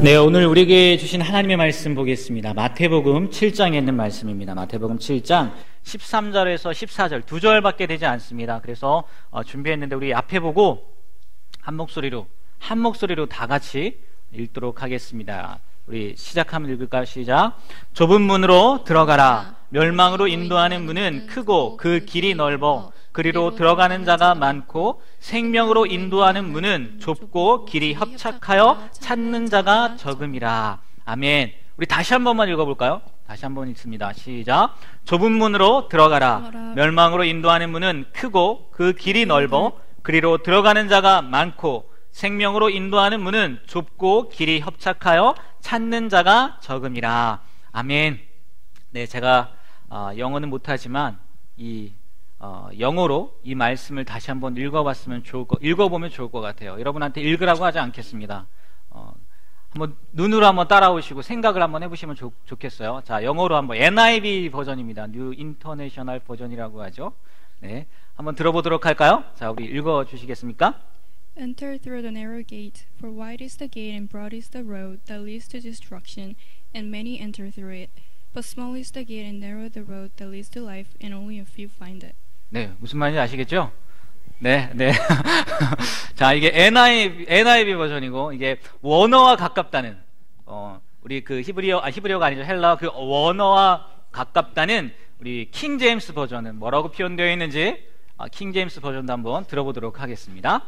네, 오늘 우리에게 주신 하나님의 말씀 보겠습니다. 마태복음 7장에 있는 말씀입니다. 마태복음 7장 13절에서 14절 두 절밖에 되지 않습니다. 그래서 준비했는데 우리 앞에 보고 한 목소리로 다 같이 읽도록 하겠습니다. 우리 시작하면 읽을까요? 시작. 좁은 문으로 들어가라. 멸망으로 인도하는 문은 크고 그 길이 넓어 그리로 들어가는 자가 많고 생명으로 인도하는 문은 좁고 길이 협착하여 찾는 자가 적음이라. 아멘. 우리 다시 한 번만 읽어볼까요? 다시 한 번 읽습니다. 시작. 좁은 문으로 들어가라. 멸망으로 인도하는 문은 크고 그 길이 넓어 그리로 들어가는 자가 많고 생명으로 인도하는 문은 좁고 길이 협착하여 찾는 자가 적음이라. 아멘. 네, 제가 영어는 못하지만 영어로 이 말씀을 다시 한번 읽어보면 좋을 것 같아요. 여러분한테 읽으라고 하지 않겠습니다. 한번 눈으로 한번 따라오시고 생각을 한번 해보시면 좋겠어요. 자, 영어로 한번 NIV 버전입니다. New International 버전이라고 하죠. 네, 한번 들어보도록 할까요? 자, 우리 읽어주시겠습니까? Enter through the narrow gate, for wide is the gate and broad is the road that leads to destruction, and many enter through it. But small is the gate and narrow the road that leads to life, and only a few find it. 네, 무슨 말인지 아시겠죠? 네. 자, 이게 NIV 버전이고, 이게 원어와 가깝다는, 우리 그 히브리어가 아니죠. 헬라, 그 원어와 가깝다는 우리 킹 제임스 버전은 뭐라고 표현되어 있는지, 킹 제임스 버전도 한번 들어보도록 하겠습니다.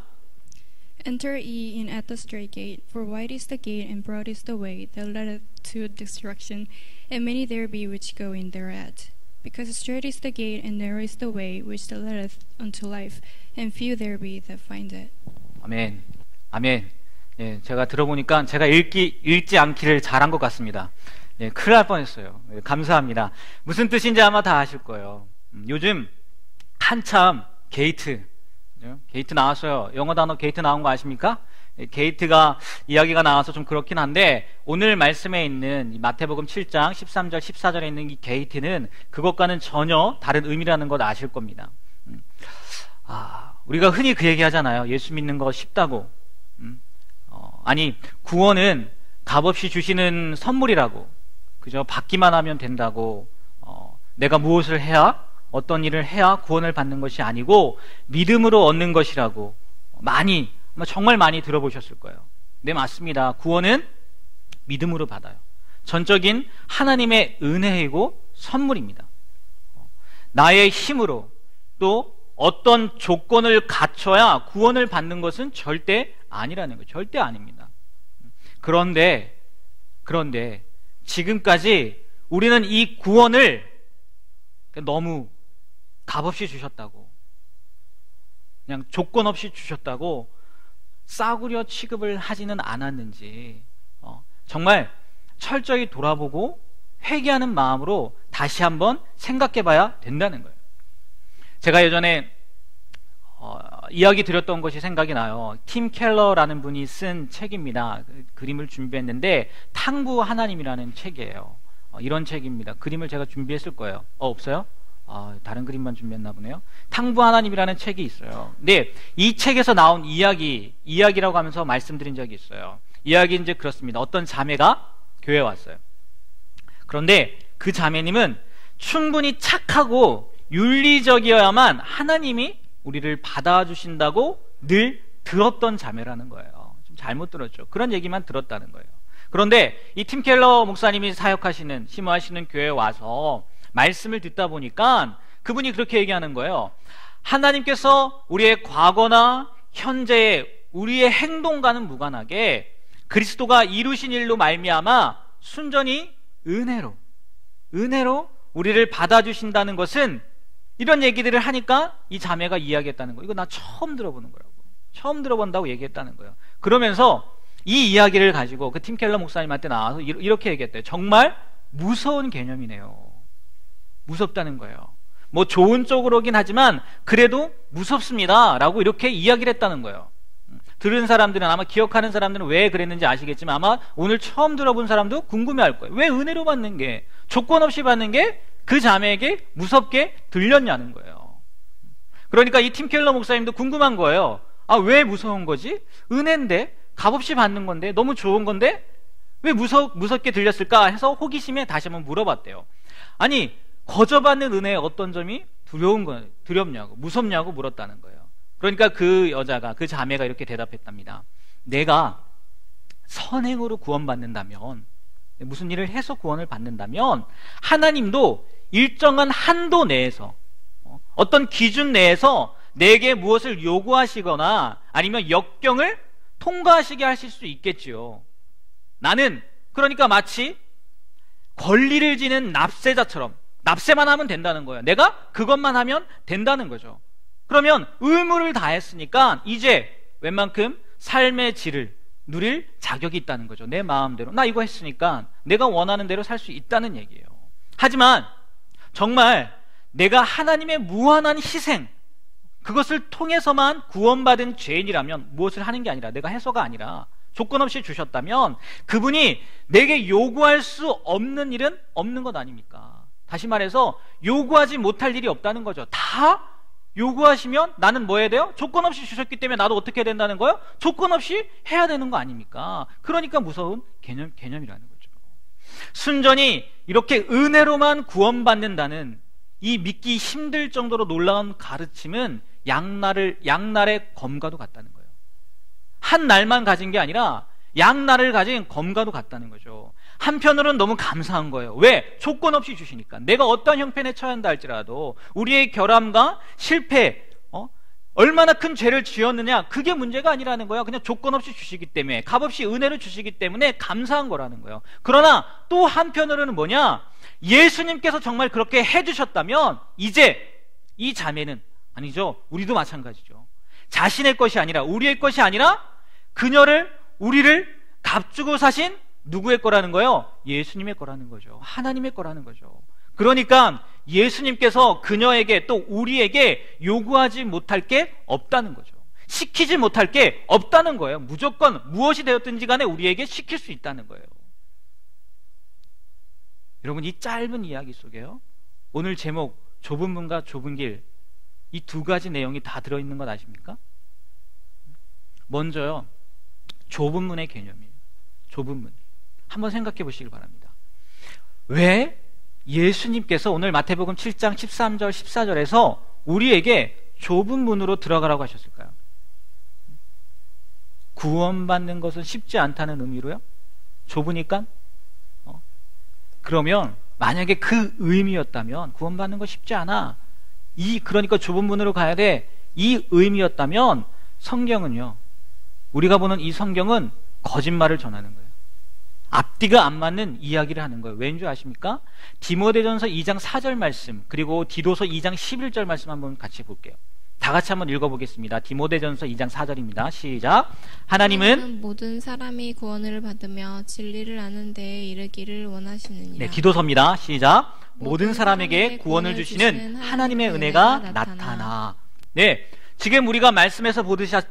Enter ye in at the strait gate, for wide is the gate and broad is the way that leadeth to destruction, and many there be which go in thereat. Because strait is the gate and narrow is the way which leadeth unto life, and few there be that find it. 아멘. 아멘. 예, 제가 들어보니까 제가 읽지 않기를 잘한 것 같습니다. 예, 큰일 날 뻔했어요. 예, 감사합니다. 무슨 뜻인지 아마 다 아실 거예요. 요즘 한참 게이트 나왔어요. 영어 단어 게이트 나온 거 아십니까? 게이트가 이야기가 나와서 좀 그렇긴 한데, 오늘 말씀에 있는 마태복음 7장 13절 14절에 있는 이 게이트는 그것과는 전혀 다른 의미라는 것 아실 겁니다. 우리가 흔히 그 얘기 하잖아요. 예수 믿는 거 쉽다고. 아니, 구원은 값없이 주시는 선물이라고. 그죠? 받기만 하면 된다고. 내가 무엇을 해야, 어떤 일을 해야 구원을 받는 것이 아니고 믿음으로 얻는 것이라고 정말 많이 들어보셨을 거예요. 네, 맞습니다. 구원은 믿음으로 받아요. 전적인 하나님의 은혜이고 선물입니다. 나의 힘으로 또 어떤 조건을 갖춰야 구원을 받는 것은 절대 아니라는 거예요. 절대 아닙니다. 그런데 지금까지 우리는 이 구원을 너무 값없이 주셨다고, 그냥 조건 없이 주셨다고 싸구려 취급을 하지는 않았는지 정말 철저히 돌아보고 회개하는 마음으로 다시 한번 생각해 봐야 된다는 거예요. 제가 예전에 이야기 드렸던 것이 생각이 나요. 팀 켈러라는 분이 쓴 책입니다. 그림을 준비했는데 탕부 하나님이라는 책이에요. 이런 책입니다. 그림을 제가 준비했을 거예요. 없어요? 다른 그림만 준비했나 보네요. 탕부 하나님이라는 책이 있어요. 근데 이 책에서 나온 이야기라고 하면서 말씀드린 적이 있어요. 이야기는 이제 그렇습니다. 어떤 자매가 교회에 왔어요. 그런데 그 자매님은 충분히 착하고 윤리적이어야만 하나님이 우리를 받아주신다고 늘 들었던 자매라는 거예요. 좀 잘못 들었죠. 그런 얘기만 들었다는 거예요. 그런데 이 팀 켈러 목사님이 심호하시는 교회에 와서 말씀을 듣다 보니까 그분이 그렇게 얘기하는 거예요. 하나님께서 우리의 과거나 현재의 우리의 행동과는 무관하게 그리스도가 이루신 일로 말미암아 순전히 은혜로 우리를 받아주신다는 것은, 이런 얘기들을 하니까 이 자매가 이야기했다는 거예요. 이거 나 처음 들어보는 거라고. 처음 들어본다고 얘기했다는 거예요. 그러면서 이 이야기를 가지고 그 팀 켈러 목사님한테 나와서 이렇게 얘기했대요. 정말 무서운 개념이네요. 무섭다는 거예요. 뭐 좋은 쪽으로긴 하지만 그래도 무섭습니다 라고 이렇게 이야기를 했다는 거예요. 들은 사람들은, 아마 기억하는 사람들은 왜 그랬는지 아시겠지만 아마 오늘 처음 들어본 사람도 궁금해할 거예요. 왜 은혜로 받는 게, 조건 없이 받는 게 그 자매에게 무섭게 들렸냐는 거예요. 그러니까 이 팀 켈러 목사님도 궁금한 거예요. 왜 무서운 거지? 은혜인데, 값없이 받는 건데, 너무 좋은 건데 왜 무섭게 들렸을까 해서 호기심에 다시 한번 물어봤대요. 아니, 거저받는 은혜의 어떤 점이 두렵냐고, 무섭냐고 물었다는 거예요. 그러니까 그 여자가, 그 자매가 이렇게 대답했답니다. 내가 선행으로 구원받는다면, 무슨 일을 해서 구원을 받는다면 하나님도 일정한 한도 내에서, 어떤 기준 내에서 내게 무엇을 요구하시거나 아니면 역경을 통과하시게 하실 수 있겠지요. 나는 그러니까 마치 권리를 지닌 납세자처럼 납세만 하면 된다는 거예요. 내가 그것만 하면 된다는 거죠. 그러면 의무를 다했으니까 이제 웬만큼 삶의 질을 누릴 자격이 있다는 거죠. 내 마음대로 나 이거 했으니까 내가 원하는 대로 살 수 있다는 얘기예요. 하지만 정말 내가 하나님의 무한한 희생, 그것을 통해서만 구원받은 죄인이라면, 무엇을 하는 게 아니라 내가 해서가 아니라 조건 없이 주셨다면 그분이 내게 요구할 수 없는 일은 없는 것 아닙니까? 다시 말해서 요구하지 못할 일이 없다는 거죠. 다 요구하시면 나는 뭐 해야 돼요? 조건 없이 주셨기 때문에 나도 어떻게 해야 된다는 거예요? 조건 없이 해야 되는 거 아닙니까? 그러니까 무서운 개념이라는 거죠. 순전히 이렇게 은혜로만 구원받는다는 이 믿기 힘들 정도로 놀라운 가르침은 양날의 검과도 같다는 거예요. 한 날만 가진 게 아니라 양날을 가진 검과도 같다는 거죠. 한편으로는 너무 감사한 거예요. 왜? 조건 없이 주시니까. 내가 어떤 형편에 처한다 할지라도 우리의 결함과 실패, 얼마나 큰 죄를 지었느냐, 그게 문제가 아니라는 거예요. 그냥 조건 없이 주시기 때문에, 값없이 은혜를 주시기 때문에 감사한 거라는 거예요. 그러나 또 한편으로는 뭐냐, 예수님께서 정말 그렇게 해주셨다면 이제 이 자매는, 아니죠, 우리도 마찬가지죠, 자신의 것이 아니라, 우리의 것이 아니라 우리를 값주고 사신 누구의 거라는 거예요? 예수님의 거라는 거죠. 하나님의 거라는 거죠. 그러니까 예수님께서 그녀에게, 또 우리에게 요구하지 못할 게 없다는 거죠. 시키지 못할 게 없다는 거예요. 무조건 무엇이 되었든지 간에 우리에게 시킬 수 있다는 거예요. 여러분, 이 짧은 이야기 속에요, 오늘 제목 좁은 문과 좁은 길, 이 두 가지 내용이 다 들어있는 것 아십니까? 먼저요, 좁은 문의 개념이에요. 좁은 문. 한번 생각해 보시길 바랍니다. 왜 예수님께서 오늘 마태복음 7장 13절 14절에서 우리에게 좁은 문으로 들어가라고 하셨을까요? 구원받는 것은 쉽지 않다는 의미로요? 좁으니까? 그러면 만약에 그 의미였다면, 구원받는 거 쉽지 않아, 그러니까 좁은 문으로 가야 돼, 이 의미였다면 성경은요, 우리가 보는 이 성경은 거짓말을 전하는 거예요. 앞뒤가 안 맞는 이야기를 하는 거예요. 왠 줄 아십니까? 디모데전서 2장 4절 말씀, 그리고 디도서 2장 11절 말씀 한번 같이 볼게요. 다 같이 한번 읽어보겠습니다. 디모데전서 2장 4절입니다. 시작. 하나님은 모든 사람이 구원을 받으며 진리를 아는 데에 이르기를 원하시느니라. 네, 디도서입니다. 시작. 모든 사람에게 구원을 주시는 하나님의 은혜가 나타나. 네, 지금 우리가 말씀에서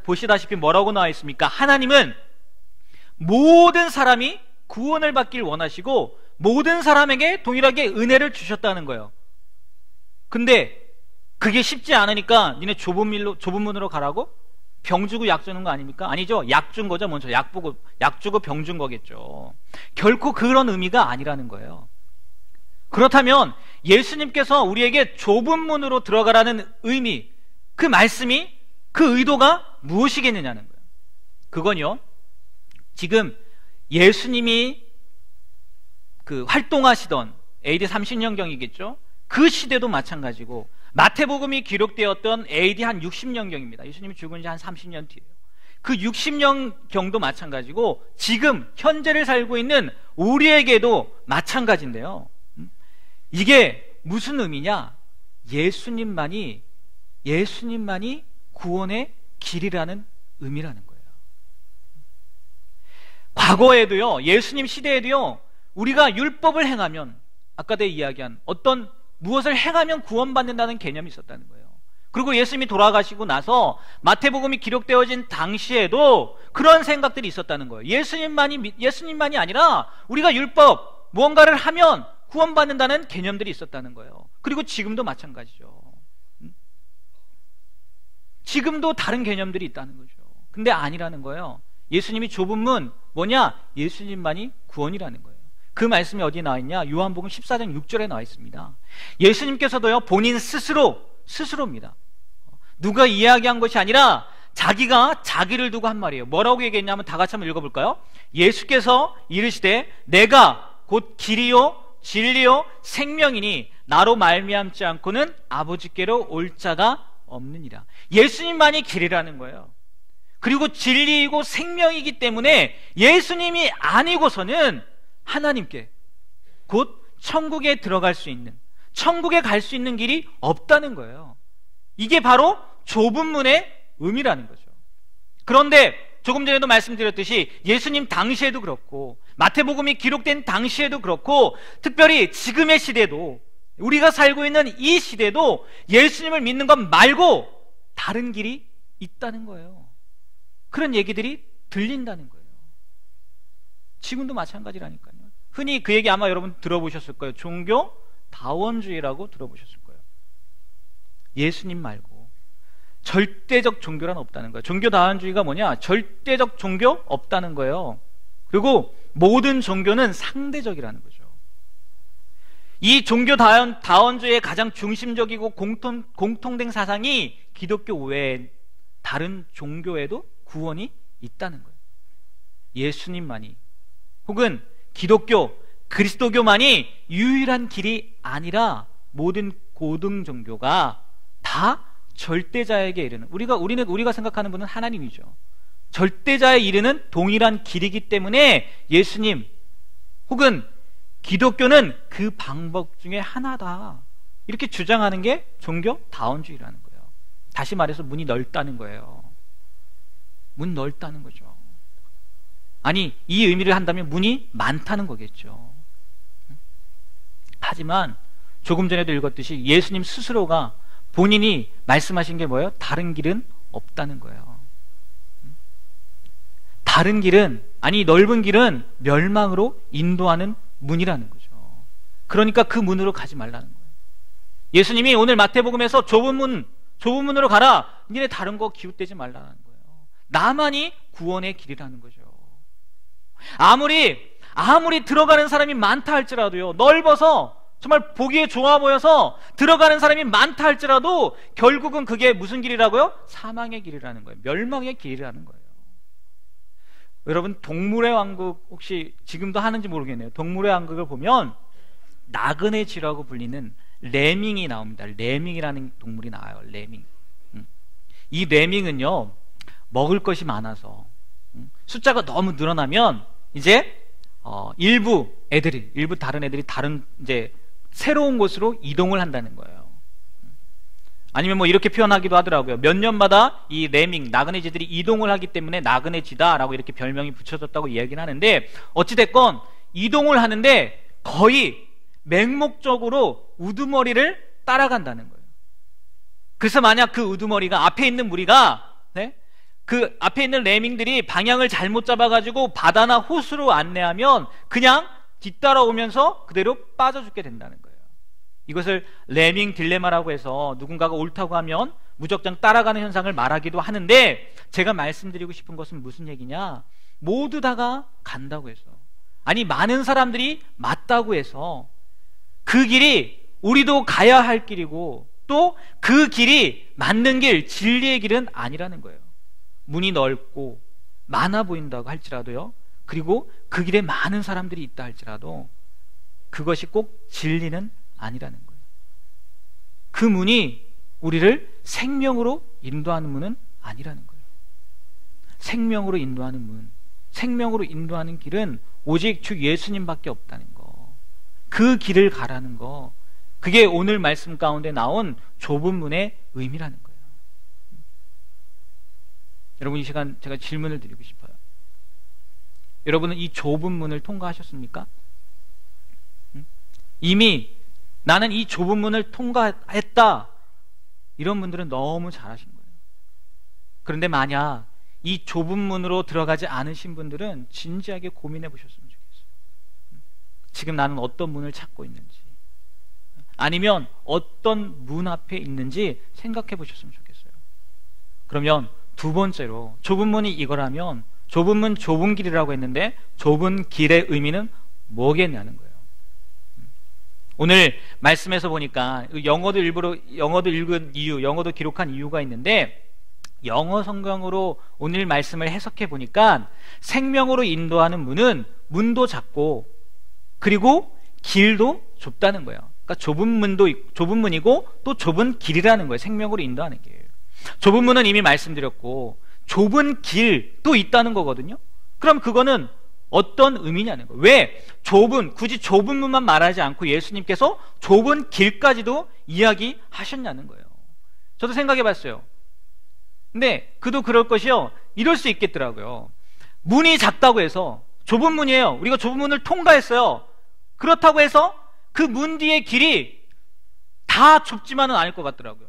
보시다시피 뭐라고 나와 있습니까? 하나님은 모든 사람이 구원을 받길 원하시고 모든 사람에게 동일하게 은혜를 주셨다는 거예요. 근데 그게 쉽지 않으니까 니네 좁은 문으로 가라고? 병 주고 약 주는 거 아닙니까? 아니죠. 약 준 거죠. 먼저 약 주고 병 준 거겠죠. 결코 그런 의미가 아니라는 거예요. 그렇다면 예수님께서 우리에게 좁은 문으로 들어가라는 의미, 그 말씀이, 그 의도가 무엇이겠느냐는 거예요. 그건요, 지금 예수님이 활동하시던 AD 30년경이겠죠. 그 시대도 마찬가지고 마태복음이 기록되었던 AD 한 60년경입니다. 예수님이 죽은 지 한 30년 뒤에요. 그 60년경도 마찬가지고 지금 현재를 살고 있는 우리에게도 마찬가지인데요. 이게 무슨 의미냐? 예수님만이 구원의 길이라는 의미라는 거예요. 과거에도요, 예수님 시대에도요, 우리가 율법을 행하면, 아까 내가 이야기한 어떤 무엇을 행하면 구원받는다는 개념이 있었다는 거예요. 그리고 예수님이 돌아가시고 나서 마태복음이 기록되어진 당시에도 그런 생각들이 있었다는 거예요. 예수님만이 아니라 우리가 율법, 무언가를 하면 구원받는다는 개념들이 있었다는 거예요. 그리고 지금도 마찬가지죠. 지금도 다른 개념들이 있다는 거죠. 근데 아니라는 거예요. 예수님이 좁은 문 뭐냐? 예수님만이 구원이라는 거예요. 그 말씀이 어디에 나와 있냐? 요한복음 14장 6절에 나와 있습니다. 예수님께서도요, 본인 스스로입니다. 누가 이야기한 것이 아니라 자기가 자기를 두고 한 말이에요. 뭐라고 얘기했냐면 다 같이 한번 읽어볼까요? 예수께서 이르시되 내가 곧 길이요 진리요 생명이니 나로 말미암지 않고는 아버지께로 올 자가 없느니라. 예수님만이 길이라는 거예요. 그리고 진리이고 생명이기 때문에 예수님이 아니고서는 하나님께 곧 천국에 들어갈 수 있는, 천국에 갈 수 있는 길이 없다는 거예요. 이게 바로 좁은 문의 의미라는 거죠. 그런데 조금 전에도 말씀드렸듯이 예수님 당시에도 그렇고 마태복음이 기록된 당시에도 그렇고 특별히 지금의 시대도, 우리가 살고 있는 이 시대도 예수님을 믿는 것 말고 다른 길이 있다는 거예요. 그런 얘기들이 들린다는 거예요. 지금도 마찬가지라니까요. 흔히 그 얘기 아마 여러분 들어보셨을 거예요. 종교 다원주의라고 들어보셨을 거예요. 예수님 말고 절대적 종교란 없다는 거예요. 종교 다원주의가 뭐냐? 절대적 종교 없다는 거예요. 그리고 모든 종교는 상대적이라는 거죠. 이 종교 다원주의의 가장 중심적이고 공통된 사상이 기독교 외에 다른 종교에도 구원이 있다는 거예요. 예수님만이, 혹은 기독교, 그리스도교만이 유일한 길이 아니라 모든 고등 종교가 다 절대자에게 이르는, 우리가 생각하는 분은 하나님이죠. 절대자에 이르는 동일한 길이기 때문에 예수님 혹은 기독교는 그 방법 중에 하나다, 이렇게 주장하는 게 종교 다원주의라는 거예요. 다시 말해서 문이 넓다는 거예요. 문 넓다는 거죠. 아니, 이 의미를 한다면 문이 많다는 거겠죠. 하지만 조금 전에도 읽었듯이 예수님 스스로가 본인이 말씀하신 게 뭐예요? 다른 길은 없다는 거예요. 다른 길은, 아니 넓은 길은 멸망으로 인도하는 문이라는 거죠. 그러니까 그 문으로 가지 말라는 거예요. 예수님이 오늘 마태복음에서 좁은 문으로 가라, 니네 다른 거 기웃대지 말라는 거예요. 나만이 구원의 길이라는 거죠. 아무리 들어가는 사람이 많다 할지라도요, 넓어서 정말 보기에 좋아 보여서 들어가는 사람이 많다 할지라도 결국은 그게 무슨 길이라고요? 사망의 길이라는 거예요. 멸망의 길이라는 거예요. 여러분, 동물의 왕국 혹시 지금도 하는지 모르겠네요. 동물의 왕국을 보면 나그네 쥐라고 불리는 레밍이 나옵니다. 레밍이라는 동물이 나와요. 레밍. 이 레밍은요, 먹을 것이 많아서 숫자가 너무 늘어나면 이제 일부 다른 애들이 다른 이제 새로운 곳으로 이동을 한다는 거예요. 아니면 뭐 이렇게 표현하기도 하더라고요. 몇 년마다 이 레밍, 나그네쥐들이 이동을 하기 때문에 나그네쥐다라고 이렇게 별명이 붙여졌다고 이야기는 하는데, 어찌됐건 이동을 하는데 거의 맹목적으로 우두머리를 따라간다는 거예요. 그래서 만약 그 우두머리가 앞에 있는 무리가, 그 앞에 있는 레밍들이 방향을 잘못 잡아가지고 바다나 호수로 안내하면 그냥 뒤따라오면서 그대로 빠져 죽게 된다는 거예요. 이것을 레밍 딜레마라고 해서 누군가가 옳다고 하면 무작정 따라가는 현상을 말하기도 하는데, 제가 말씀드리고 싶은 것은 무슨 얘기냐? 모두 다가 간다고 해서, 아니 많은 사람들이 맞다고 해서 그 길이 우리도 가야 할 길이고 또 그 길이 맞는 길, 진리의 길은 아니라는 거예요. 문이 넓고 많아 보인다고 할지라도요, 그리고 그 길에 많은 사람들이 있다 할지라도 그것이 꼭 진리는 아니라는 거예요. 그 문이 우리를 생명으로 인도하는 문은 아니라는 거예요. 생명으로 인도하는 문, 생명으로 인도하는 길은 오직 주 예수님밖에 없다는 거, 그 길을 가라는 거, 그게 오늘 말씀 가운데 나온 좁은 문의 의미라는 거예요. 여러분, 이 시간 제가 질문을 드리고 싶어요. 여러분은 이 좁은 문을 통과하셨습니까? 이미 나는 이 좁은 문을 통과했다, 이런 분들은 너무 잘하신 거예요. 그런데 만약 이 좁은 문으로 들어가지 않으신 분들은 진지하게 고민해 보셨으면 좋겠어요. 지금 나는 어떤 문을 찾고 있는지, 아니면 어떤 문 앞에 있는지 생각해 보셨으면 좋겠어요. 그러면 두 번째로, 좁은 문이 이거라면 좁은 문, 좁은 길이라고 했는데 좁은 길의 의미는 뭐겠냐는 거예요. 오늘 말씀에서 보니까 영어도 읽은 이유, 영어도 기록한 이유가 있는데 영어 성경으로 오늘 말씀을 해석해 보니까 생명으로 인도하는 문은 문도 작고 그리고 길도 좁다는 거예요. 그러니까 좁은 문이고 또 좁은 길이라는 거예요. 생명으로 인도하는 길. 좁은 문은 이미 말씀드렸고 좁은 길도 있다는 거거든요. 그럼 그거는 어떤 의미냐는 거예요. 왜 굳이 좁은 문만 말하지 않고 예수님께서 좁은 길까지도 이야기하셨냐는 거예요. 저도 생각해 봤어요. 근데 그도 그럴 것이요. 이럴 수 있겠더라고요. 문이 작다고 해서 좁은 문이에요. 우리가 좁은 문을 통과했어요. 그렇다고 해서 그 문 뒤의 길이 다 좁지만은 않을 것 같더라고요.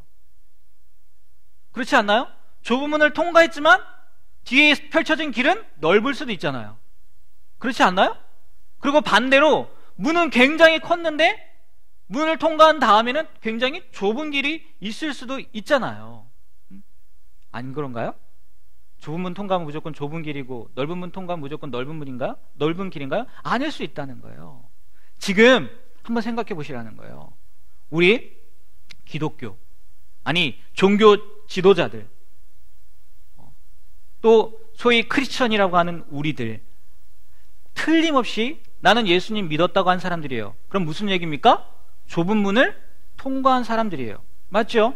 그렇지 않나요? 좁은 문을 통과했지만 뒤에 펼쳐진 길은 넓을 수도 있잖아요. 그렇지 않나요? 그리고 반대로 문은 굉장히 컸는데 문을 통과한 다음에는 굉장히 좁은 길이 있을 수도 있잖아요. 안 그런가요? 좁은 문 통과하면 무조건 좁은 길이고 넓은 문 통과하면 무조건 넓은 문인가요? 넓은 길인가요? 아닐 수 있다는 거예요. 지금 한번 생각해 보시라는 거예요. 우리 기독교, 아니 종교 지도자들, 또 소위 크리스천이라고 하는 우리들, 틀림없이 나는 예수님 믿었다고 한 사람들이에요. 그럼 무슨 얘기입니까? 좁은 문을 통과한 사람들이에요. 맞죠?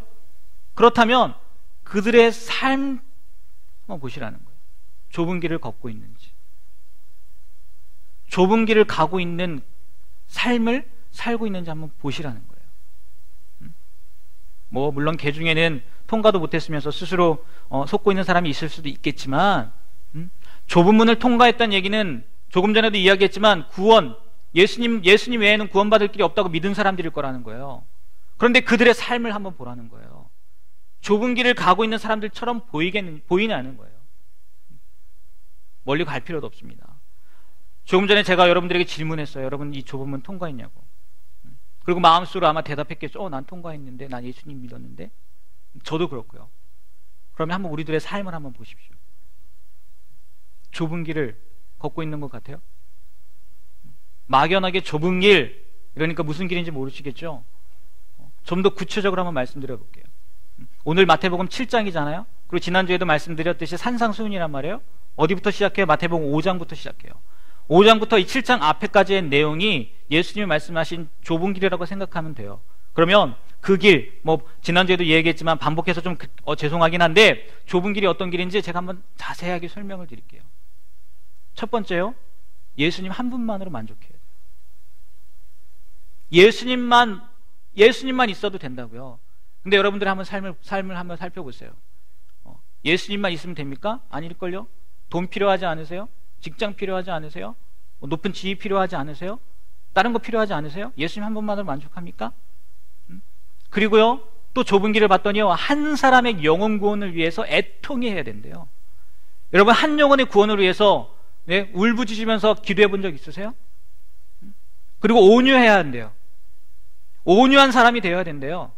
그렇다면 그들의 삶 한번 보시라는 거예요. 좁은 길을 걷고 있는지, 좁은 길을 가고 있는 삶을 살고 있는지 한번 보시라는 거예요. 뭐 물론 개 중에는 통과도 못했으면서 스스로 속고 있는 사람이 있을 수도 있겠지만, 좁은 문을 통과했다는 얘기는 조금 전에도 이야기했지만 구원, 예수님 외에는 구원받을 길이 없다고 믿은 사람들일 거라는 거예요. 그런데 그들의 삶을 한번 보라는 거예요. 좁은 길을 가고 있는 사람들처럼 보이냐는 거예요. 멀리 갈 필요도 없습니다. 조금 전에 제가 여러분들에게 질문했어요. 여러분 이 좁은 문 통과했냐고. 그리고 마음속으로 아마 대답했겠죠. 난 통과했는데, 난 예수님 믿었는데. 저도 그렇고요. 그러면 한번 우리들의 삶을 한번 보십시오. 좁은 길을 걷고 있는 것 같아요? 막연하게 좁은 길, 그러니까 무슨 길인지 모르시겠죠? 좀 더 구체적으로 한번 말씀드려 볼게요. 오늘 마태복음 7장이잖아요. 그리고 지난주에도 말씀드렸듯이 산상수훈이란 말이에요. 어디부터 시작해요? 마태복음 5장부터 시작해요. 5장부터 이 7장 앞에까지의 내용이 예수님이 말씀하신 좁은 길이라고 생각하면 돼요. 그러면 그 길, 지난주에도 얘기했지만 반복해서 좀 죄송하긴 한데 좁은 길이 어떤 길인지 제가 한번 자세하게 설명을 드릴게요. 첫 번째요, 예수님 한 분만으로 만족해야 돼요. 예수님만 있어도 된다고요. 근데 여러분들이 한번 삶을 한번 살펴보세요. 예수님만 있으면 됩니까? 아닐걸요? 돈 필요하지 않으세요? 직장 필요하지 않으세요? 높은 지위 필요하지 않으세요? 다른 거 필요하지 않으세요? 예수님 한 분만으로 만족합니까? 그리고요, 또 좁은 길을 봤더니요, 한 사람의 영혼 구원을 위해서 애통해야 된대요. 여러분, 한 영혼의 구원을 위해서 울부짖으면서 기도해 본 적 있으세요? 그리고 온유해야 한대요. 온유한 사람이 되어야 된대요.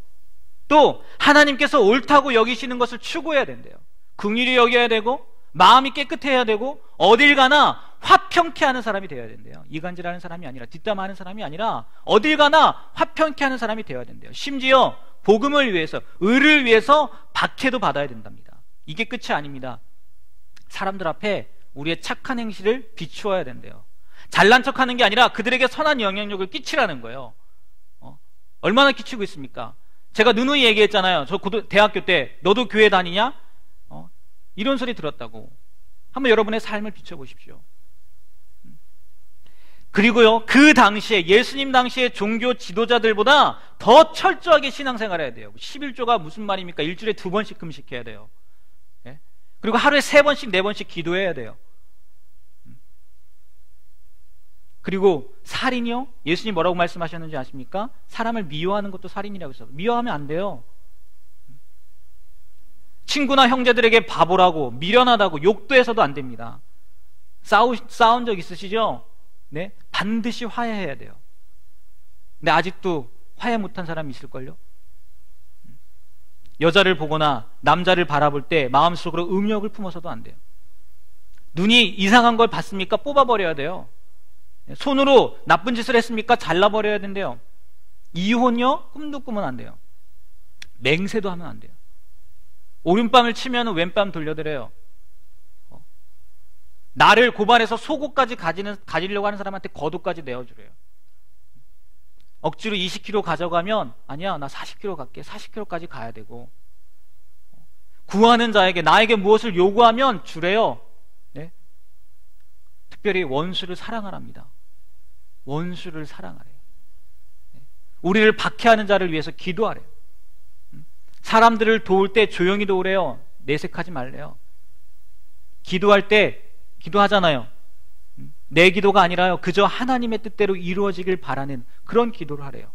또 하나님께서 옳다고 여기시는 것을 추구해야 된대요. 긍휼히 여겨야 되고 마음이 깨끗해야 되고 어딜 가나 화평케 하는 사람이 되어야 된대요. 이간질하는 사람이 아니라, 뒷담화하는 사람이 아니라 어딜 가나 화평케 하는 사람이 되어야 된대요. 심지어 복음을 위해서, 의를 위해서 박해도 받아야 된답니다. 이게 끝이 아닙니다. 사람들 앞에 우리의 착한 행실을 비추어야 된대요. 잘난 척하는 게 아니라 그들에게 선한 영향력을 끼치라는 거예요. 얼마나 끼치고 있습니까? 제가 누누이 얘기했잖아요. 저 대학교 때 너도 교회 다니냐? 이런 소리 들었다고. 한번 여러분의 삶을 비춰보십시오. 그리고요, 그 당시에, 예수님 당시에 종교 지도자들보다 더 철저하게 신앙생활 해야 돼요. 11조가 무슨 말입니까? 일주일에 2번씩 금식해야 돼요. 그리고 하루에 3번씩 4번씩 기도해야 돼요. 그리고 살인이요? 예수님 뭐라고 말씀하셨는지 아십니까? 사람을 미워하는 것도 살인이라고 했어요. 미워하면 안 돼요. 친구나 형제들에게 바보라고, 미련하다고 욕도 해서도 안 됩니다. 싸운 적 있으시죠? 네? 반드시 화해해야 돼요. 근데 아직도 화해 못한 사람이 있을걸요? 여자를 보거나 남자를 바라볼 때 마음속으로 음욕을 품어서도 안 돼요. 눈이 이상한 걸 봤습니까? 뽑아버려야 돼요. 손으로 나쁜 짓을 했습니까? 잘라버려야 된대요. 이혼요? 꿈도 꾸면 안 돼요. 맹세도 하면 안 돼요. 오른밤을 치면 왼밤 돌려드려요. 나를 고발해서 속옷까지 가지려고 하는 사람한테 겉옷까지 내어주래요. 억지로 20kg 가져가면 아니야, 나 40kg 갈게. 40kg까지 가야 되고, 구하는 자에게 나에게 무엇을 요구하면 주래요. 네? 특별히 원수를 사랑하랍니다. 원수를 사랑하래요. 네? 우리를 박해하는 자를 위해서 기도하래요. 사람들을 도울 때 조용히 도우래요. 내색하지 말래요. 기도할 때 기도하잖아요. 내 기도가 아니라요, 그저 하나님의 뜻대로 이루어지길 바라는 그런 기도를 하래요.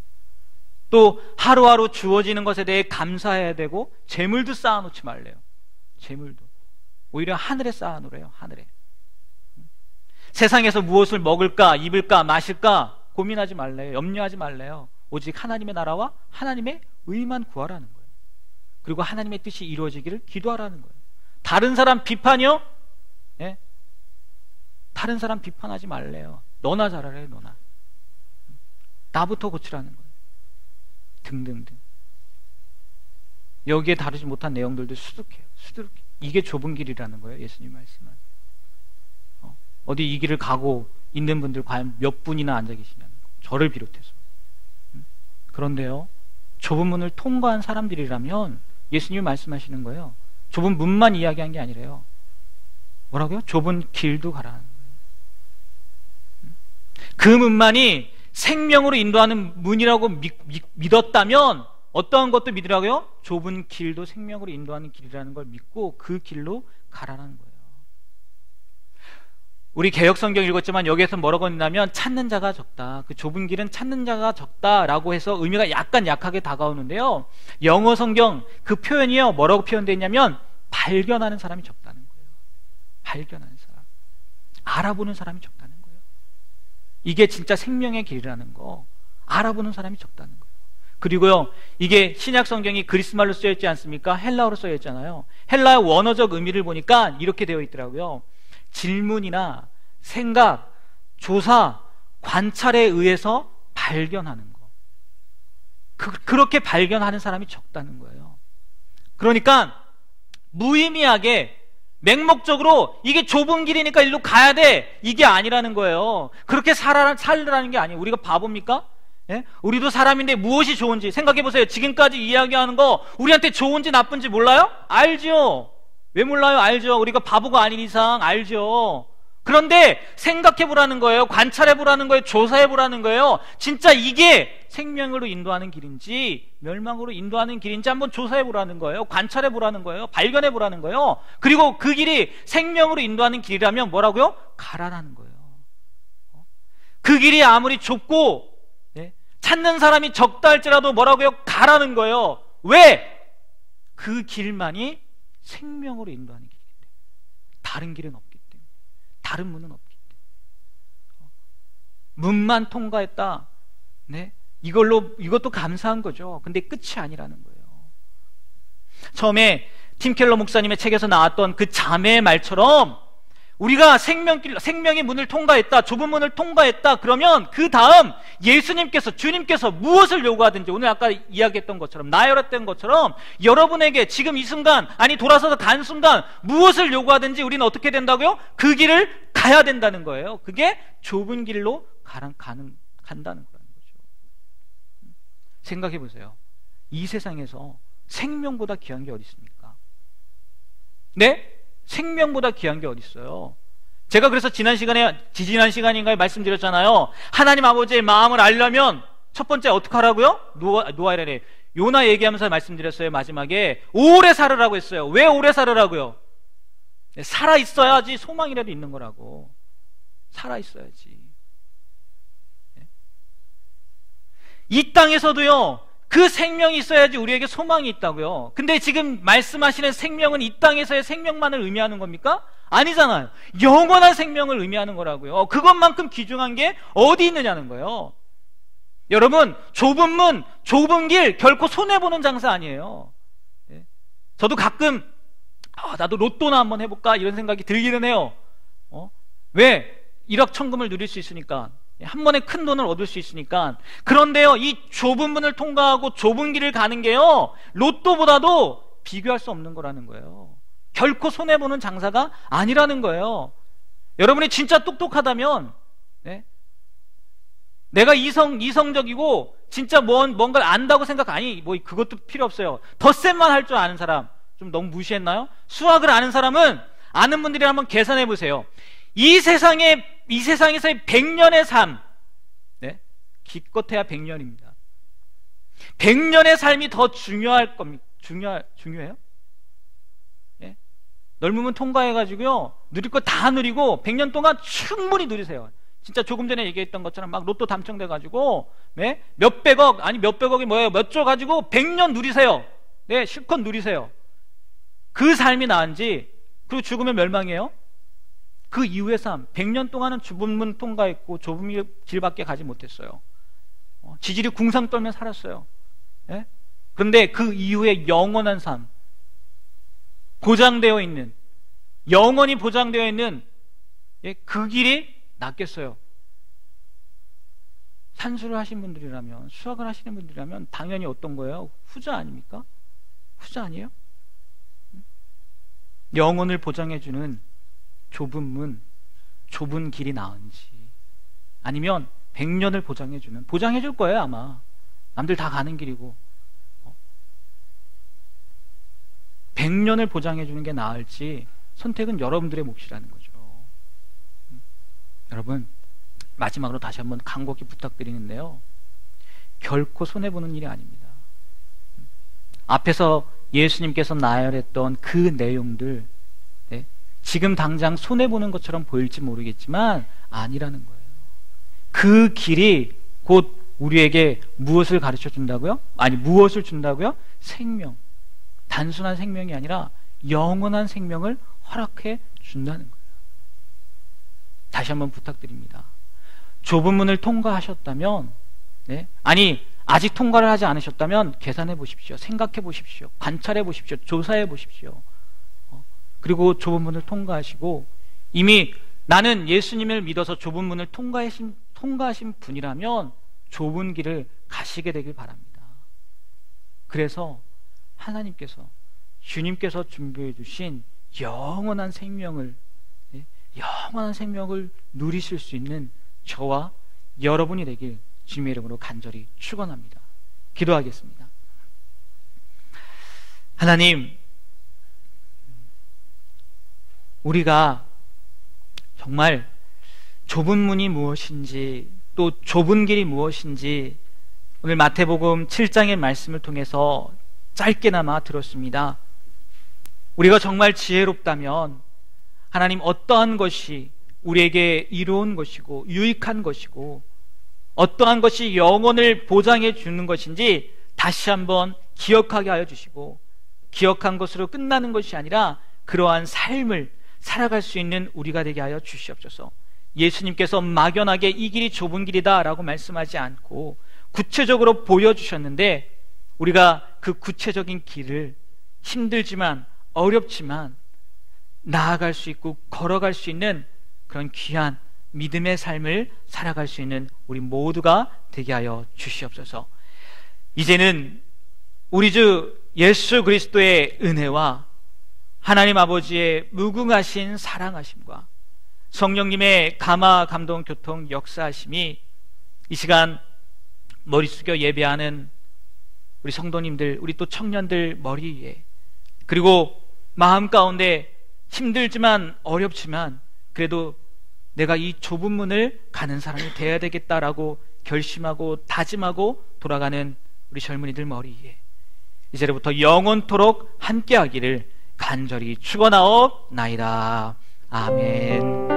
또 하루하루 주어지는 것에 대해 감사해야 되고, 재물도 쌓아놓지 말래요. 재물도 오히려 하늘에 쌓아놓으래요. 하늘에. 세상에서 무엇을 먹을까, 입을까, 마실까 고민하지 말래요. 염려하지 말래요. 오직 하나님의 나라와 하나님의 의만 구하라는 거예요. 그리고 하나님의 뜻이 이루어지기를 기도하라는 거예요. 다른 사람 비판이요? 예? 다른 사람 비판하지 말래요. 너나 잘하래요. 너나. 나부터 고치라는 거예요. 등등등. 여기에 다루지 못한 내용들도 수두룩해요. 수두룩해. 이게 좁은 길이라는 거예요. 예수님 말씀은. 어디 이 길을 가고 있는 분들 과연 몇 분이나 앉아 계시냐는 거. 저를 비롯해서. 그런데요, 좁은 문을 통과한 사람들이라면 예수님이 말씀하시는 거예요. 좁은 문만 이야기한 게 아니래요. 뭐라고요? 좁은 길도 가라는 거예요. 그 문만이 생명으로 인도하는 문이라고 믿었다면 어떠한 것도 믿으라고요? 좁은 길도 생명으로 인도하는 길이라는 걸 믿고 그 길로 가라는 거예요. 우리 개역성경 읽었지만 여기에서 뭐라고 했냐면 찾는 자가 적다. 그 좁은 길은 찾는 자가 적다라고 해서 의미가 약간 약하게 다가오는데요, 영어 성경 그 표현이요, 뭐라고 표현되어 있냐면 발견하는 사람이 적다는 거예요. 발견하는 사람, 알아보는 사람이 적다는 거예요. 이게 진짜 생명의 길이라는 거, 알아보는 사람이 적다는 거예요. 그리고요, 이게 신약 성경이 그리스말로 쓰여 있지 않습니까? 헬라어로 쓰여 있잖아요. 헬라의 원어적 의미를 보니까 이렇게 되어 있더라고요. 질문이나 생각, 조사, 관찰에 의해서 발견하는 거. 그렇게 발견하는 사람이 적다는 거예요. 그러니까 무의미하게 맹목적으로 이게 좁은 길이니까 일로 가야 돼, 이게 아니라는 거예요. 그렇게 살라는 게 아니에요. 우리가 바보입니까? 예? 우리도 사람인데 무엇이 좋은지 생각해보세요. 지금까지 이야기하는 거 우리한테 좋은지 나쁜지 몰라요? 알죠. 왜 몰라요? 알죠. 우리가 바보가 아닌 이상 알죠. 그런데 생각해보라는 거예요. 관찰해보라는 거예요. 조사해보라는 거예요. 진짜 이게 생명으로 인도하는 길인지 멸망으로 인도하는 길인지 한번 조사해보라는 거예요. 관찰해보라는 거예요. 발견해보라는 거예요. 그리고 그 길이 생명으로 인도하는 길이라면 뭐라고요? 가라라는 거예요. 그 길이 아무리 좁고 찾는 사람이 적다 할지라도 뭐라고요? 가라는 거예요. 왜? 그 길만이 생명으로 인도하는 길이기 때문에. 다른 길은 없기 때문에. 다른 문은 없기 때문에. 문만 통과했다. 네? 이것도 감사한 거죠. 근데 끝이 아니라는 거예요. 처음에 팀 켈러 목사님의 책에서 나왔던 그 자매의 말처럼 우리가 생명의 문을 통과했다, 좁은 문을 통과했다, 그러면 그 다음 주님께서 무엇을 요구하든지, 오늘 아까 이야기했던 것처럼, 나열했던 것처럼 여러분에게 지금 이 순간, 아니 돌아서서 간 순간 무엇을 요구하든지 우리는 어떻게 된다고요? 그 길을 가야 된다는 거예요. 그게 좁은 길로 간다는 거라는 거죠. 생각해 보세요. 이 세상에서 생명보다 귀한 게 어디 있습니까? 네? 생명보다 귀한 게 어디 있어요? 제가 그래서 지난 시간인가에 말씀드렸잖아요. 하나님 아버지의 마음을 알려면 첫 번째 어떻게 하라고요? 노아이라네. 요나 얘기하면서 말씀드렸어요. 마지막에 오래 살으라고 했어요. 왜 오래 살으라고요? 살아 있어야지 소망이라도 있는 거라고. 살아 있어야지. 이 땅에서도요, 그 생명이 있어야지 우리에게 소망이 있다고요. 근데 지금 말씀하시는 생명은 이 땅에서의 생명만을 의미하는 겁니까? 아니잖아요. 영원한 생명을 의미하는 거라고요. 그것만큼 귀중한 게 어디 있느냐는 거예요. 여러분, 좁은 문, 좁은 길 결코 손해보는 장사 아니에요. 저도 가끔 나도 로또나 한번 해볼까 이런 생각이 들기는 해요. 왜? 일확천금을 누릴 수 있으니까, 한 번에 큰 돈을 얻을 수 있으니까. 그런데요, 이 좁은 문을 통과하고 좁은 길을 가는 게요, 로또보다도 비교할 수 없는 거라는 거예요. 결코 손해보는 장사가 아니라는 거예요. 여러분이 진짜 똑똑하다면, 네? 내가 이성적이고 진짜 뭔가를 안다고 아니, 뭐 그것도 필요 없어요. 덧셈만 할 줄 아는 사람, 좀 너무 무시했나요? 수학을 아는 사람은, 아는 분들이 한번 계산해 보세요. 이 세상에서의 100년의 삶, 네? 기껏해야 100년입니다. 100년의 삶이 더 중요할 겁니다. 중요해요? 예? 넓으면 통과해가지고요, 누릴 거 다 누리고 100년 동안 충분히 누리세요. 진짜 조금 전에 얘기했던 것처럼 막 로또 당첨돼가지고, 네? 몇백억, 아니 몇백억이 뭐예요? 몇 조 가지고 100년 누리세요. 네, 실컷 누리세요. 그 삶이 나은지, 그리고 죽으면 멸망이에요? 그 이후의 삶, 100년 동안은 좁은 문 통과했고 좁은 길밖에 가지 못했어요. 지질이 궁상 떨며 살았어요. 네? 그런데 그 이후에 영원한 삶, 보장되어 있는, 영원히 보장되어 있는, 예, 그 길이 낫겠어요. 산수를 하신 분들이라면, 수학을 하시는 분들이라면 당연히 어떤 거예요? 후자 아닙니까? 후자 아니에요? 영혼을 보장해주는 좁은 문, 좁은 길이 나은지, 아니면 100년을 보장해줄 거예요. 아마 남들 다 가는 길이고 100년을 보장해주는 게 나을지, 선택은 여러분들의 몫이라는 거죠. 여러분, 마지막으로 다시 한번 간곡히 부탁드리는데요, 결코 손해보는 일이 아닙니다. 앞에서 예수님께서 나열했던 그 내용들, 네? 지금 당장 손해보는 것처럼 보일지 모르겠지만 아니라는 거예요. 그 길이 곧 우리에게 무엇을 가르쳐 준다고요? 아니, 무엇을 준다고요? 생명. 단순한 생명이 아니라 영원한 생명을 허락해 준다는 거예요. 다시 한번 부탁드립니다. 좁은 문을 통과하셨다면, 네? 아니, 아직 통과를 하지 않으셨다면 계산해 보십시오. 생각해 보십시오. 관찰해 보십시오. 조사해 보십시오. 그리고 좁은 문을 통과하시고, 이미 나는 예수님을 믿어서 좁은 문을 통과하신 분이라면 좁은 길을 가시게 되길 바랍니다. 그래서 하나님께서, 주님께서 준비해 주신 영원한 생명을, 영원한 생명을 누리실 수 있는 저와 여러분이 되길 주님의 이름으로 간절히 축원합니다. 기도하겠습니다. 하나님, 우리가 정말 좁은 문이 무엇인지, 또 좁은 길이 무엇인지 오늘 마태복음 7장의 말씀을 통해서 짧게나마 들었습니다. 우리가 정말 지혜롭다면 하나님, 어떠한 것이 우리에게 이로운 것이고 유익한 것이고 어떠한 것이 영혼을 보장해 주는 것인지 다시 한번 기억하게 하여 주시고, 기억한 것으로 끝나는 것이 아니라 그러한 삶을 살아갈 수 있는 우리가 되게 하여 주시옵소서. 예수님께서 막연하게 이 길이 좁은 길이다 라고 말씀하지 않고 구체적으로 보여주셨는데, 우리가 그 구체적인 길을 힘들지만 어렵지만 나아갈 수 있고 걸어갈 수 있는 그런 귀한 믿음의 삶을 살아갈 수 있는 우리 모두가 되게 하여 주시옵소서. 이제는 우리 주 예수 그리스도의 은혜와 하나님 아버지의 무궁하신 사랑하심과 성령님의 감화 감동 교통 역사하심이 이 시간 머리 숙여 예배하는 우리 성도님들, 우리 또 청년들 머리 위에, 그리고 마음 가운데 힘들지만 어렵지만 그래도 내가 이 좁은 문을 가는 사람이 되어야 되겠다라고 결심하고 다짐하고 돌아가는 우리 젊은이들 머리 위에 이제부터 영원토록 함께하기를 간절히 축원하옵나이다. 아멘.